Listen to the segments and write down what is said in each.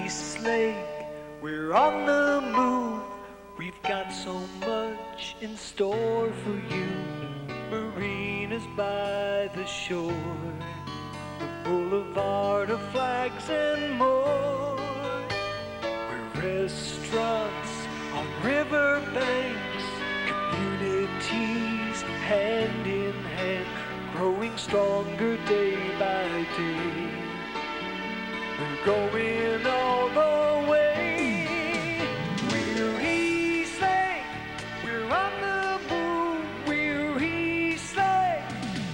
Eastlake, we're on the move. We've got so much in store for you. Marinas by the shore, the boulevard of flags and more. We're restaurants on river banks, communities hand in hand, growing stronger day by day. We're going all the way. We're Eastlake, we're on the move. We're Eastlake,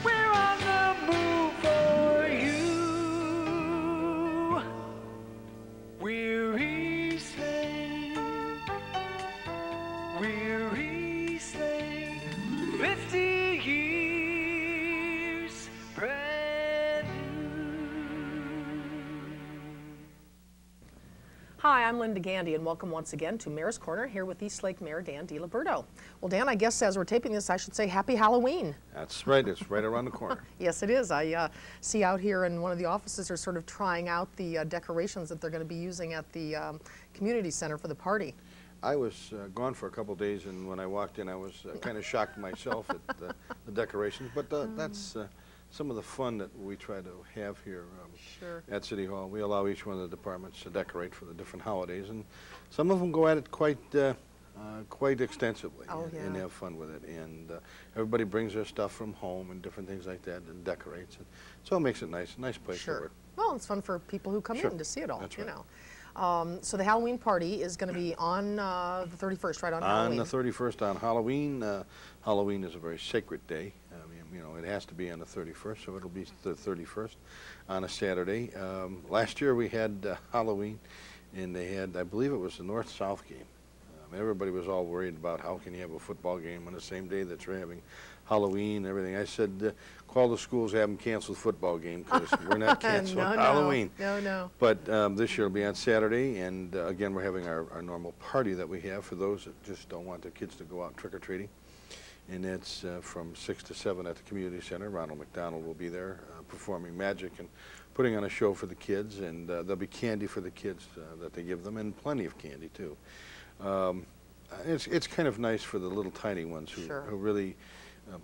we're on the move for you. We're Eastlake, we're Eastlake, 50 years brand new. Hi, I'm Linda Gandy, and welcome once again to Mayor's Corner here with Eastlake Mayor Dan DiLiberto. Well, Dan, I guess as we're taping this, I should say Happy Halloween. That's right. It's right around the corner. Yes, it is. I see out here in one of the offices are sort of trying out the decorations that they're going to be using at the community center for the party. I was gone for a couple days, and when I walked in, I was kind of shocked myself at the decorations. But that's some of the fun that we try to have here Sure. at City Hall. We allow each one of the departments to decorate for the different holidays, and some of them go at it quite extensively and have fun with it. And everybody brings their stuff from home and different things like that and decorates it. So it makes it nice, nice place to work. Well, it's fun for people who come in to see it all. That's you right. know. So the Halloween party is going to be on the 31st, right on Halloween? On the 31st on Halloween. Halloween is a very sacred day. I mean, you know, it has to be on the 31st, so it'll be the 31st on a Saturday. Last year we had Halloween, and they had, I believe it was the North-South game. Everybody was all worried about how can you have a football game on the same day that you're having Halloween and everything. I said, call the schools, have them cancel the football game, because we're not canceling Halloween. No. But this year it'll be on Saturday, and again, we're having our normal party that we have for those that just don't want their kids to go out trick-or-treating. And it's from 6 to 7 at the community center. Ronald McDonald will be there performing magic and putting on a show for the kids, and there'll be candy for the kids that they give them, and plenty of candy too. It's kind of nice for the little tiny ones who really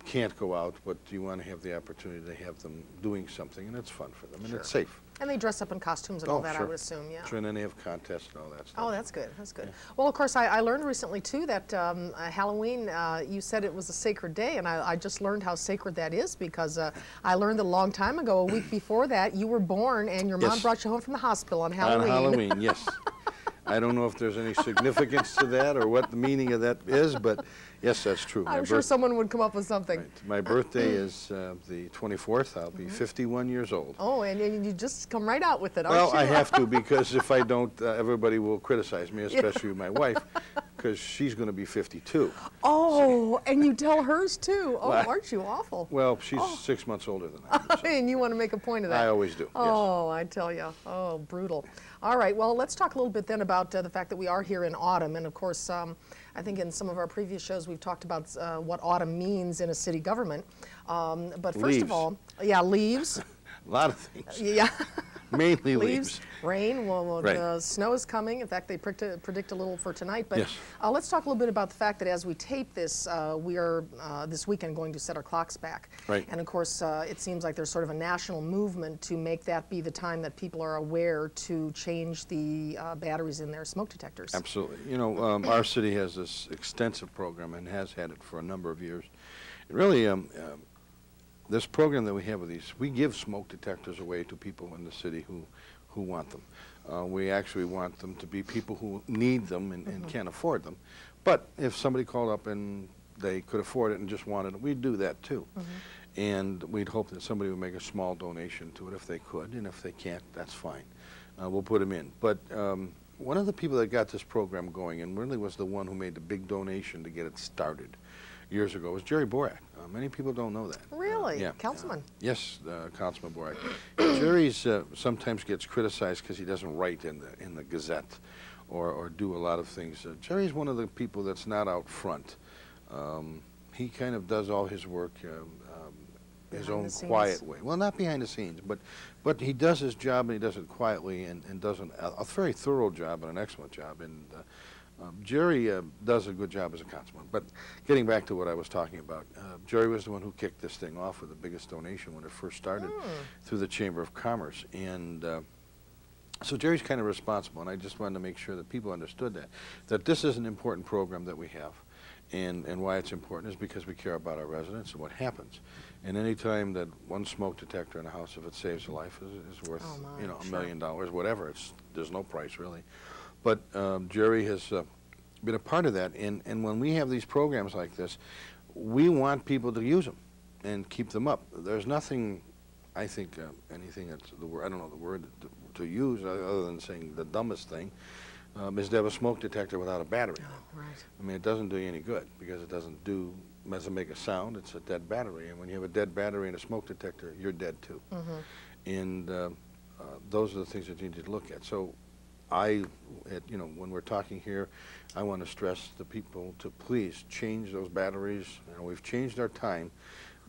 can't go out, but you want to have the opportunity to have them doing something, and it's fun for them, and it's safe. And they dress up in costumes and all that, I would assume, yeah. Sure, and then they have contests and all that stuff. Oh, that's good, that's good. Yeah. Well, of course, I learned recently, too, that Halloween, you said it was a sacred day, and I just learned how sacred that is, because I learned a long time ago, a week before that, you were born, and your mom brought you home from the hospital on Halloween. On Halloween, yes. I don't know if there's any significance to that or what the meaning of that is, but yes, that's true. I'm sure someone would come up with something. Right. My birthday is the 24th. I'll be 51 years old. Oh, and you just come right out with it, aren't you? Well, I have to, because if I don't, everybody will criticize me, especially my wife, because she's going to be 52. Oh, and you tell hers too. Oh, aren't you awful? Well, she's 6 months older than I am. So. And you want to make a point of that. I always do, Oh, I tell you. Oh, brutal. All right, well, let's talk a little bit then about the fact that we are here in autumn. And of course, I think in some of our previous shows we've talked about what autumn means in a city government. But first of all, leaves. A lot of things. Yeah. Mainly leaves. Rain. Well, the snow is coming. In fact, they predict a little for tonight. But let's talk a little bit about the fact that as we tape this, we are this weekend going to set our clocks back. Right. And of course, it seems like there's sort of a national movement to make that be the time that people are aware to change the batteries in their smoke detectors. Absolutely. You know, our city has this extensive program and has had it for a number of years. It really, this program that we have with these, we give smoke detectors away to people in the city who want them. We actually want them to be people who need them and can't afford them. But if somebody called up and they could afford it and just wanted it, we'd do that too. And we'd hope that somebody would make a small donation to it if they could, and if they can't, that's fine. We'll put them in. But one of the people that got this program going, and really was the one who made the big donation to get it started years ago, was Jerry Borak. Many people don't know that. Really? Yeah. Councilman? Yes, Councilman Borak. Jerry's sometimes gets criticized because he doesn't write in the Gazette or do a lot of things. Jerry's one of the people that's not out front. He kind of does all his work his Behind own the scenes. quiet way. Well, not behind the scenes, but he does his job and he does it quietly and does a very thorough job and an excellent job. And Jerry does a good job as a councilman. But getting back to what I was talking about, Jerry was the one who kicked this thing off with the biggest donation when it first started through the Chamber of Commerce. And so Jerry's kind of responsible, and I just wanted to make sure that people understood that this is an important program that we have. And why it's important is because we care about our residents and what happens. And any time that one smoke detector in a house, if it saves a life, is worth $1 million, whatever. There's no price really. But Jerry has been a part of that. And when we have these programs like this, we want people to use them and keep them up. There's nothing, I think, anything that's the word, I don't know the word to use other than saying the dumbest thing. Is to have a smoke detector without a battery. Oh, right. I mean, it doesn't do you any good because it doesn't make a sound. It's a dead battery, and when you have a dead battery and a smoke detector, you're dead too. And those are the things that you need to look at. So, when we're talking here, I want to stress the people to please change those batteries. We've changed our time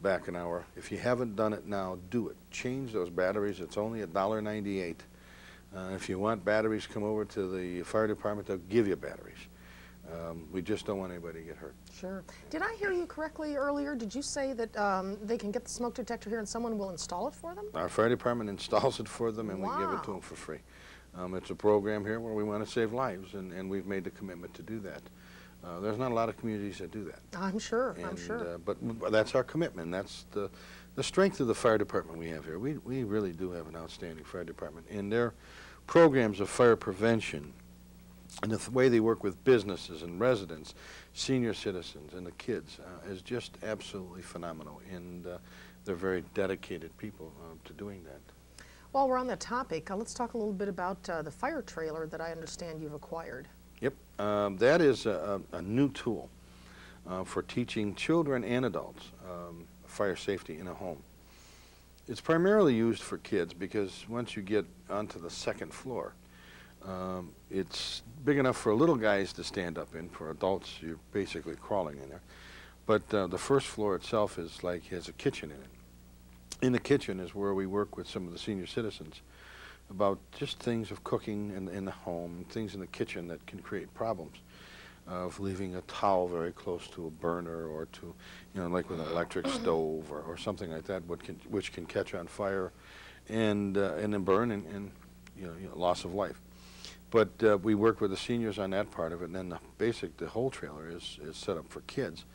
back an hour. If you haven't done it now, do it. Change those batteries. It's only $1.98. If you want batteries, come over to the fire department. They'll give you batteries. We just don't want anybody to get hurt. Sure. Did I hear you correctly earlier? Did you say that they can get the smoke detector here and someone will install it for them? Our fire department installs it for them, and we give it to them for free. It's a program here where we want to save lives, and we've made the commitment to do that. There's not a lot of communities that do that. I'm sure. I'm sure. But that's our commitment. That's the strength of the fire department we have here. We really do have an outstanding fire department, and their programs of fire prevention and the way they work with businesses and residents, senior citizens, and the kids is just absolutely phenomenal. And they're very dedicated people to doing that. While we're on that topic, let's talk a little bit about the fire trailer that I understand you've acquired. Yep, that is a new tool for teaching children and adults fire safety in a home. It's primarily used for kids because once you get onto the second floor, it's big enough for little guys to stand up in. For adults, you're basically crawling in there. But the first floor itself has a kitchen in it. In the kitchen is where we work with some of the senior citizens about just things of cooking in the home, things in the kitchen that can create problems. Of leaving a towel very close to a burner or to, like with an electric stove or something like that, which can catch on fire and then burn and loss of life. But we work with the seniors on that part of it, and then the whole trailer is set up for kids.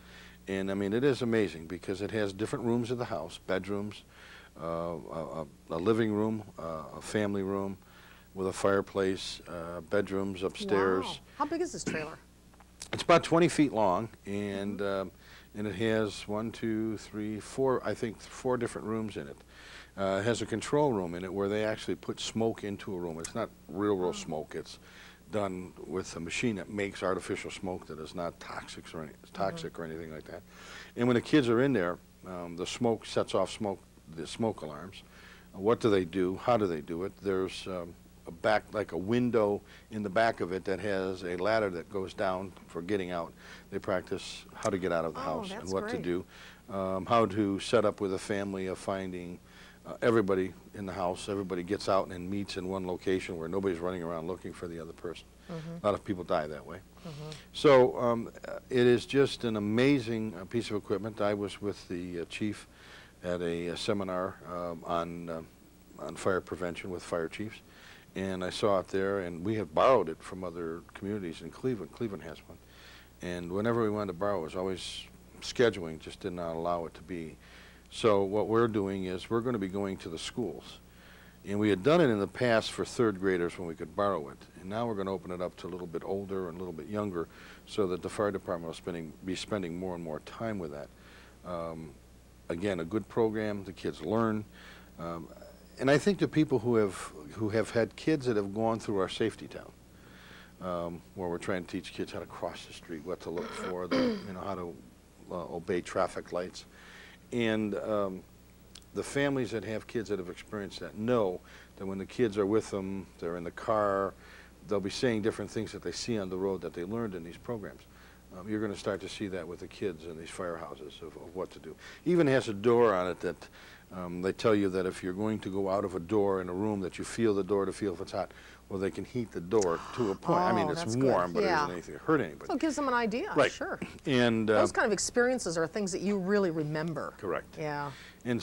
And I mean, it is amazing because it has different rooms of the house, bedrooms, a living room, a family room with a fireplace, bedrooms upstairs. Wow. How big is this trailer? It's about 20 feet long, and it has 1, 2, 3, 4, I think 4 different rooms in it. It has a control room in it where they actually put smoke into a room. It's not real smoke. It's done with a machine that makes artificial smoke that is not toxic or anything like that. And when the kids are in there, the smoke sets off the smoke alarms. What do they do? How do they do it? There's a window in the back of it that has a ladder that goes down for getting out. They practice how to get out of the house and what to do, how to set up with a family of finding everybody in the house. Everybody gets out and meets in one location where nobody's running around looking for the other person. A lot of people die that way. So it is just an amazing piece of equipment. I was with the chief at a seminar on fire prevention with fire chiefs. And I saw it there, and we have borrowed it from other communities in Cleveland. Cleveland has one. And whenever we wanted to borrow, it was always scheduling just did not allow it to be. So what we're doing is we're going to be going to the schools. And we had done it in the past for 3rd graders when we could borrow it. And now we're going to open it up to a little bit older and a little bit younger so that the fire department will be spending more and more time with that. Again, a good program. The kids learn. And I think the people who have had kids that have gone through our safety town, where we're trying to teach kids how to cross the street, what to look for, how to obey traffic lights, and the families that have kids that have experienced that know that when the kids are with them, they're in the car, they'll be saying different things that they see on the road that they learned in these programs. You're going to start to see that with the kids in these firehouses of what to do. Even has a door on it that they tell you that if you're going to go out of a door in a room that you feel the door to feel if it's hot. Well, they can heat the door to a point. I mean, Oh, it's that's warm, good. but it Yeah. isn't anything to hurt anybody. So it gives them an idea. Right. Sure. And Those kind of experiences are things that you really remember. correct. Yeah. And